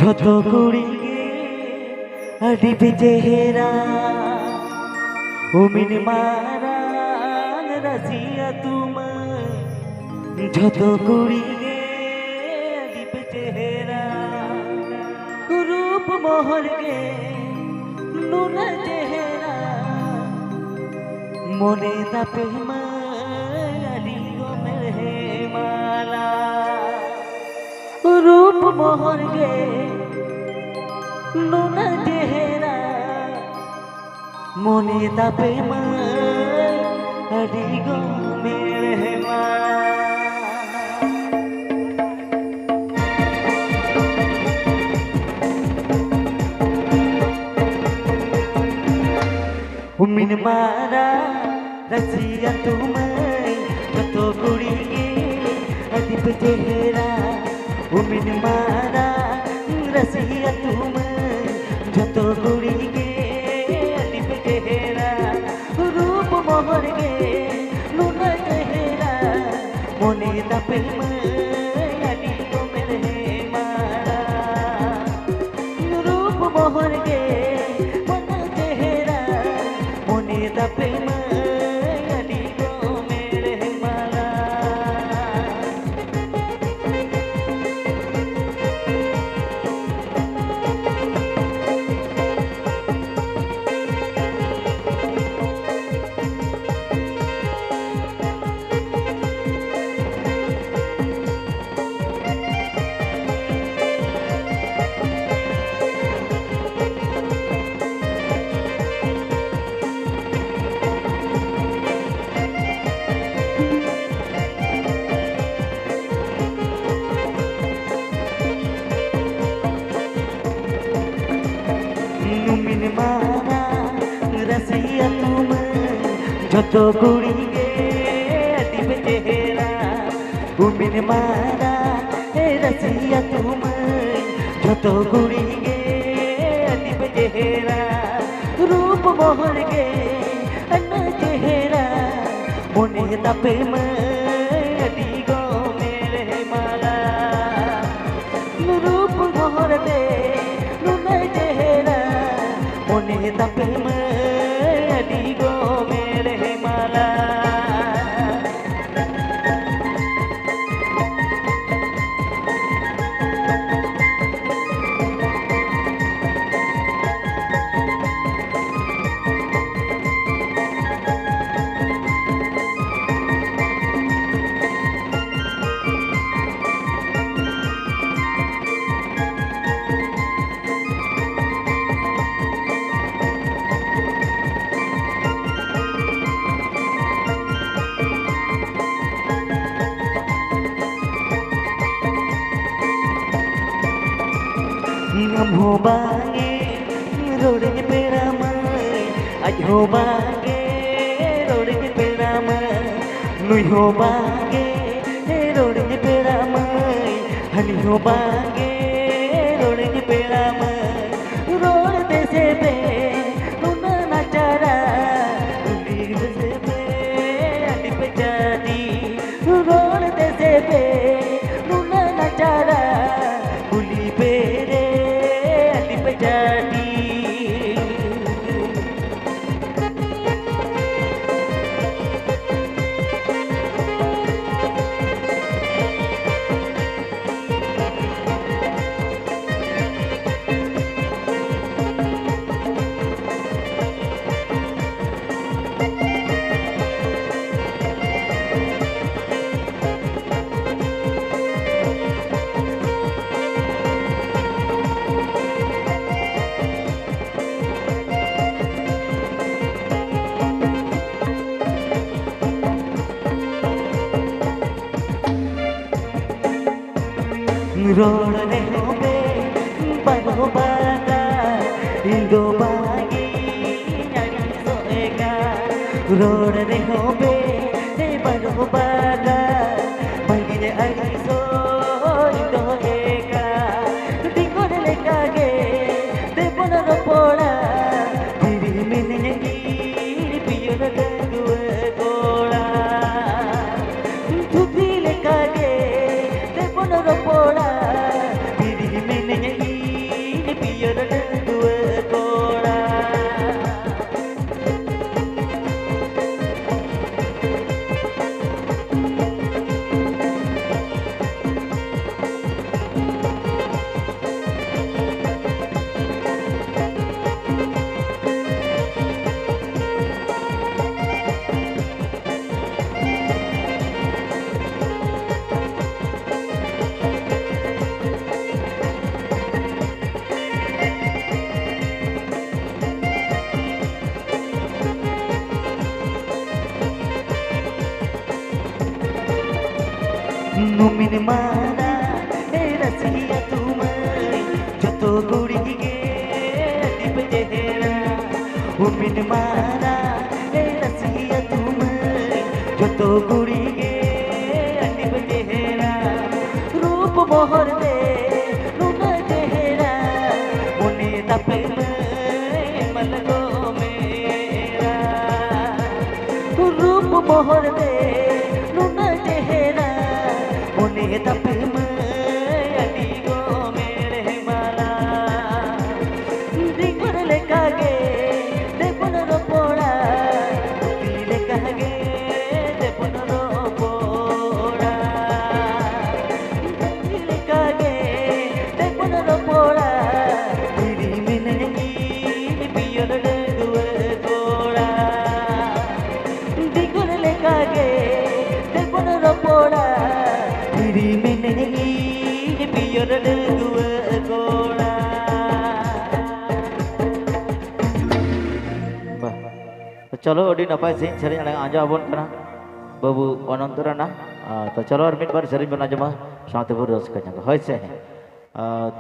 झोतो कुड़ी अड़ी पे चेहरा उमिन मारा रसिया तुम झोतो कुड़ी अड़ी पे चेहरा रूप मोहर के नून चेहरा मोने दापे माली गो मेरे माला रूप मोहर के नून चेहरा मोने दापे माली गो मेरे माला उमिन मारा रसिया तुम्हें कतो कुड़ी अदीप चेहरा उमिन मारा रसिया तुम्हें जतो कुड़ी अदीप चेहरा रूप मोहर के नून चेहरा मोने दापे अदी को मेरे मारा रूप मोहर के प्रेम अड़ी गो मेरे माला उमिन मारा रसिया तुम झोतो कुड़ी अदीप चेहरा उमिन मारा रसिया तुम झोतो कुड़ी अदीप चेहरा रूप मोहर के अन्न चेहरा मोने दापे अदी गो मेरे माला रूप मोहर दे मोने दापे अड़ी गो मेरे माला हम हो बागे रोड पेरा आज हो बागे रोड पेरा नुई हो बागे रोड पेरा हनी हो बागे रोड पेरा रोड देसे पे नुना नाचारा देसे पे अड़ी पे जाती रोड देसे पे नुना नाचारा बुली पे जाती रोड ने होबे बनो बागा इंदो बागी न्यारी सोएगा रोड ने होबे बनो बागा बागी ने आई सो इंदो एगा दिंगो ने लेकागे दे बोना रो पोड़ा दिरी मिने गिर पियो न गंगुए गोड़ा तुती लेकागे दे बोना रो पोड़ा दिरी मिने Upin mana rasiya tumai joto kuri ge dipjehera Upin mana rasiya tumai joto kuri ge dipjehera Roop mohor de luna jehera mone tape malgo mera Roop mohor de luna jehera mone tape चलो अड़ी नपाय सें सेरें आजा बन कना बाबू अनंतराना तो चलो और मिट बार सेरें बना जमा साथे बो रस का होय से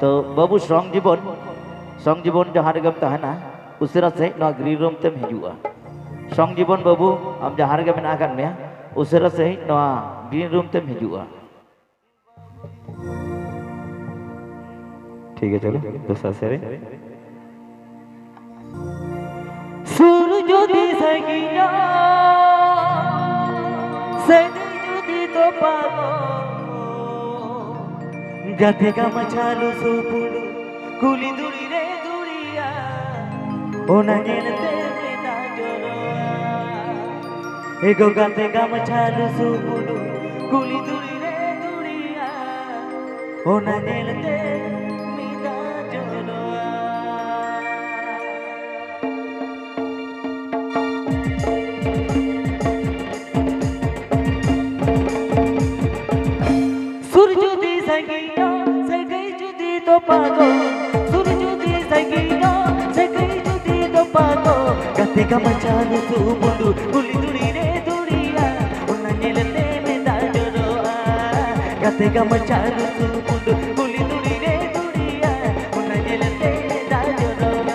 तो बाबू संग जीवन जहां रे गम तहना उसेरा से ना ग्रीन रूम तेम हिजुआ संग जीवन बाबू हम जहां रे मेना कान मे उसेरा से ना ग्रीन रूम तेम हिजुआ ठीक है चलो दूसरा सेरें सूरज दी सगिया सगी तो पागो गाते का मचालो सोपुडु कुली दुड़ी रे दुड़िया ओना गेलते मेना जोरोआ एगो गाते का मचालो सोपुडु कुली दुड़ी रे दुड़िया ओना गेलते मेना जोरोआ pago surjudi sagiyo sagai judi do pago gate ka machalo subundu guli duri re duriya unna nyelte me da joroa gate ka machalo subundu guli duri re duriya unna nyelte me da joroa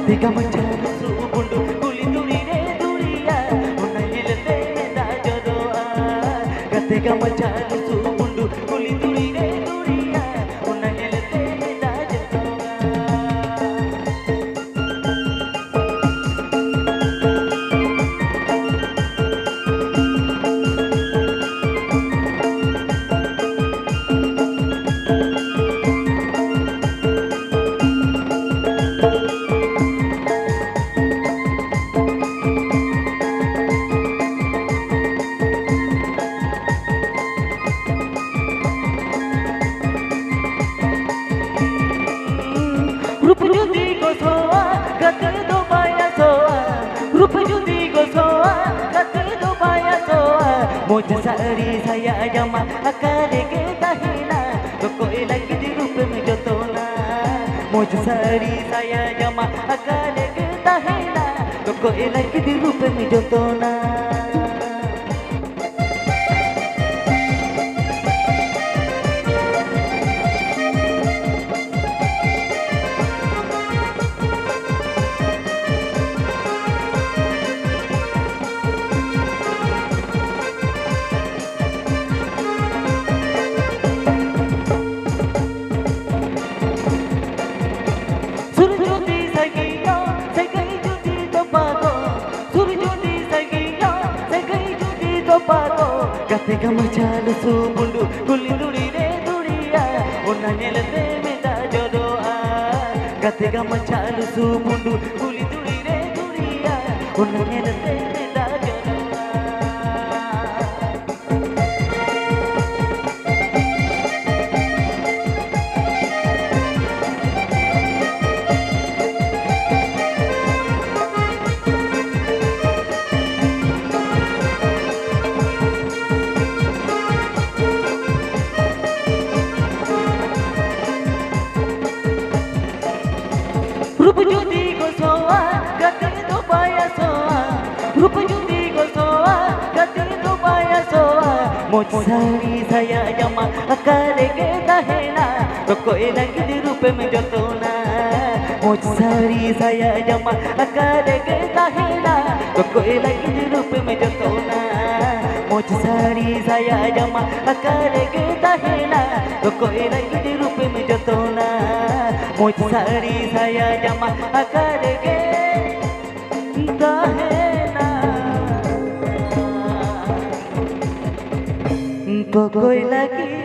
Tiga mencari subundu kuli duri re duriya unna yelte me da joroa Tiga mencari subundu kuli duri re duriya unna yelte me da joroa रूप जुदी को सोआ गते दो बाया सोआ रूप जुदी को सोआ गते दो बाया सोआ मुझे सारी saya jama akale के tahina तो कोई लगी दी रूप में जो तो ना मुझे सारी saya jama akale के tahina तो कोई लगी दी रूप में जो तो ना Gate machalo subundu kuli duri re duriya unna nyelte me da joroa Gate machalo subundu kuli duri unangnya tenda jodoh. रूप जुदी को सोआ गति तो पाया सोआ रूप जुदी को सोआ गति तो पाया सोआ मुझ सारी saya jama akare ke dahena तो कोई लगी di रूप में जो तो ना मुझ सारी saya jama akare ke dahena तो कोई लगी di रूप में जो तो ना मुझ सारी saya jama akare ke dahena तो कोई लगी di रूप में जो तो ना मुझ सारी saya jama akare ke dahena तो कोई लगी